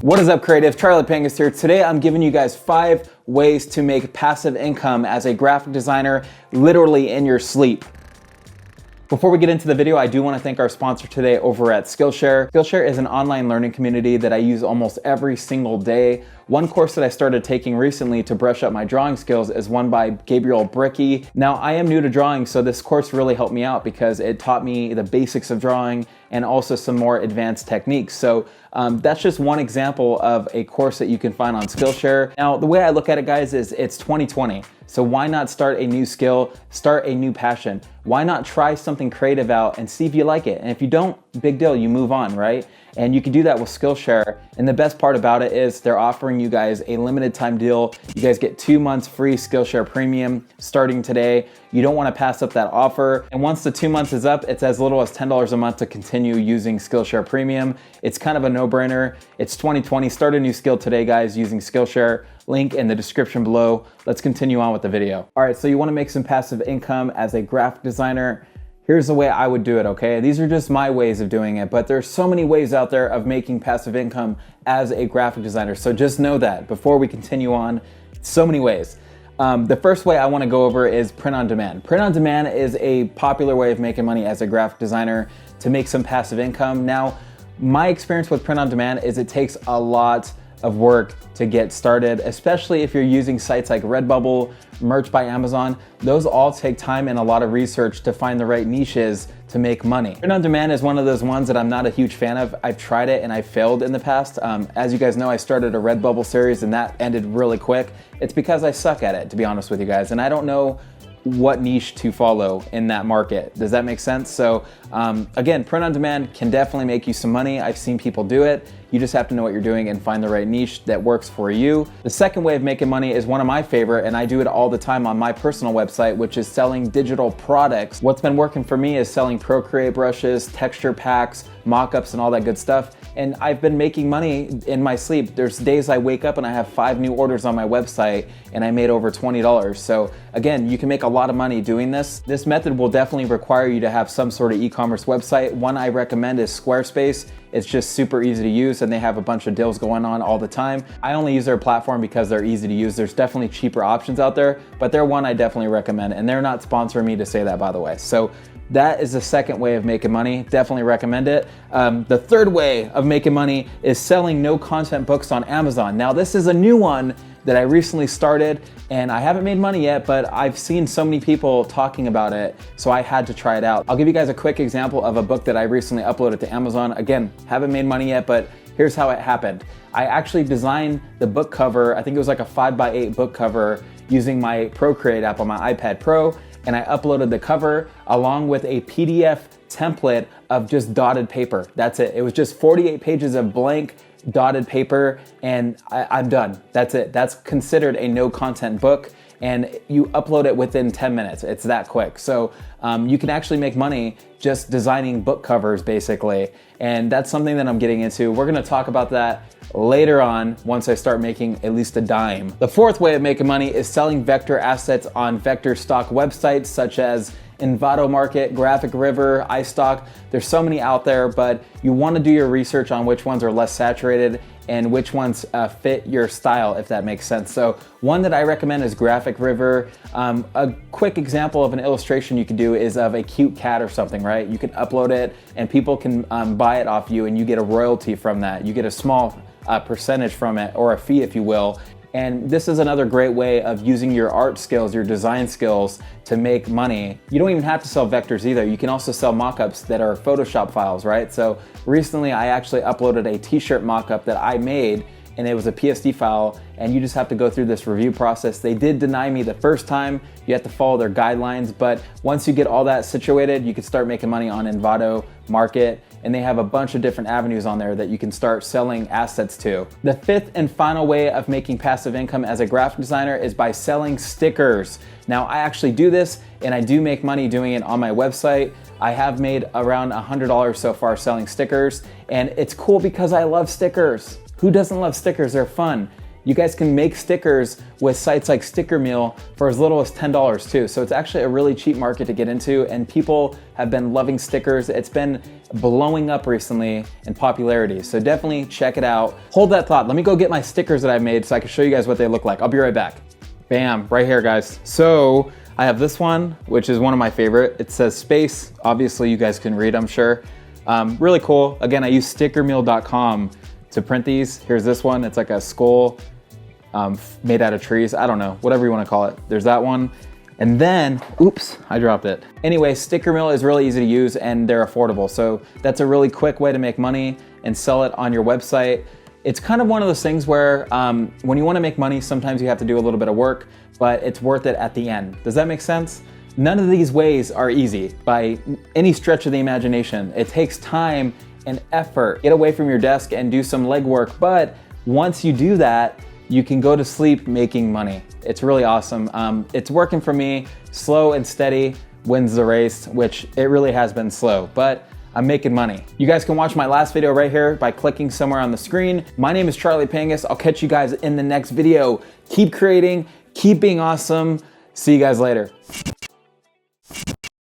What is up, creative? Charlie Pangus here. Today I'm giving you guys 5 ways to make passive income as a graphic designer, literally in your sleep. Before we get into the video, I do want to thank our sponsor today over at Skillshare. Skillshare is an online learning community that I use almost every single day. One course that I started taking recently to brush up my drawing skills is one by Gabriel Bricky. Now, I am new to drawing, so this course really helped me out because it taught me the basics of drawing and also some more advanced techniques. So that's just one example of a course that you can find on Skillshare. Now, the way I look at it, guys, is it's 2020. So why not start a new skill, start a new passion? Why not try something creative out and see if you like it? And if you don't, big deal, you move on, right? And you can do that with Skillshare. And the best part about it is they're offering you guys a limited time deal. You guys get 2 months free Skillshare Premium starting today. You don't want to pass up that offer. And once the 2 months is up, it's as little as $10 a month to continue using Skillshare Premium. It's kind of a no-brainer. It's 2020. Start a new skill today, guys, using Skillshare. Link in the description below. Let's continue on with the video. All right, so you want to make some passive income as a graphic designer. Here's the way I would do it, okay? These are just my ways of doing it, but there's so many ways out there of making passive income as a graphic designer. So just know that before we continue on, so many ways. The first way I want to go over is print on demand. Print on demand is a popular way of making money as a graphic designer to make some passive income. Now, my experience with print on demand is it takes a lot of work to get started, especially if you're using sites like Redbubble, Merch by Amazon. Those all take time and a lot of research to find the right niches to make money. Print on demand is one of those ones that I'm not a huge fan of. I've tried it and I failed in the past. As you guys know, I started a Redbubble series and that ended really quick. It's because I suck at it, to be honest with you guys, and I don't know what niche to follow in that market. Does that make sense? So again, print on demand can definitely make you some money. I've seen people do it. You just have to know what you're doing and find the right niche that works for you. The second way of making money is one of my favorite, and I do it all the time on my personal website, which is selling digital products. What's been working for me is selling Procreate brushes, texture packs, mock-ups, and all that good stuff. And I've been making money in my sleep. There's days I wake up and I have 5 new orders on my website and I made over $20. So again, you can make a lot of money doing this. This method will definitely require you to have some sort of e-commerce website. One I recommend is Squarespace. It's just super easy to use and they have a bunch of deals going on all the time. I only use their platform because they're easy to use. There's definitely cheaper options out there, but they're one I definitely recommend, and they're not sponsoring me to say that, by the way. So that is the second way of making money. Definitely recommend it. The third way of making money is selling no content books on Amazon. Now, this is a new one that I recently started and I haven't made money yet, but I've seen so many people talking about it, so I had to try it out. I'll give you guys a quick example of a book that I recently uploaded to Amazon. Again, haven't made money yet, but here's how it happened. I actually designed the book cover. I think it was like a 5x8 book cover using my Procreate app on my iPad Pro, and I uploaded the cover along with a PDF template of just dotted paper. That's it. It was just 48 pages of blank dotted paper, and I'm done. That's it. That's considered a no content book, and you upload it within 10 minutes. It's that quick. So you can actually make money just designing book covers, basically. And that's something that I'm getting into. We're gonna talk about that later on once I start making at least a dime. The fourth way of making money is selling vector assets on vector stock websites such as Envato Market, Graphic River, iStock. There's so many out there, but you want to do your research on which ones are less saturated and which ones fit your style, if that makes sense. So one that I recommend is Graphic River. A quick example of an illustration you could do is of a cute cat or something, right? You can upload it and people can buy it off you and you get a royalty from that. You get a small percentage from it, or a fee, if you will. And this is another great way of using your art skills, your design skills to make money. You don't even have to sell vectors either. You can also sell mockups that are Photoshop files, right? So recently I actually uploaded a t-shirt mockup that I made, and it was a PSD file, and you just have to go through this review process. They did deny me the first time. You have to follow their guidelines, but once you get all that situated, you can start making money on Envato Market, and they have a bunch of different avenues on there that you can start selling assets to. The fifth and final way of making passive income as a graphic designer is by selling stickers. Now, I actually do this, and I do make money doing it on my website. I have made around $100 so far selling stickers, and it's cool because I love stickers. Who doesn't love stickers? They're fun. You guys can make stickers with sites like Sticker Meal for as little as $10 too. So it's actually a really cheap market to get into, and people have been loving stickers. It's been blowing up recently in popularity. So definitely check it out. Hold that thought. Let me go get my stickers that I made so I can show you guys what they look like. I'll be right back. Bam, right here, guys. So I have this one, which is one of my favorite. It says space. Obviously you guys can read, I'm sure. Really cool. Again, I use stickermeal.com to print these. Here's this one. It's like a skull made out of trees. I don't know, whatever you want to call it. There's that one. And then, oops, I dropped it. Anyway, Sticker Meal is really easy to use and they're affordable. So that's a really quick way to make money and sell it on your website. It's kind of one of those things where when you want to make money, sometimes you have to do a little bit of work, but it's worth it at the end. Does that make sense? None of these ways are easy by any stretch of the imagination. It takes time and effort. Get away from your desk and do some legwork, but once you do that, you can go to sleep making money. It's really awesome. It's working for me. Slow and steady wins the race, which it really has been slow, but I'm making money. You guys can watch my last video right here by clicking somewhere on the screen. My name is Charlie Pangus. I'll catch you guys in the next video. Keep creating, keep being awesome. See you guys later.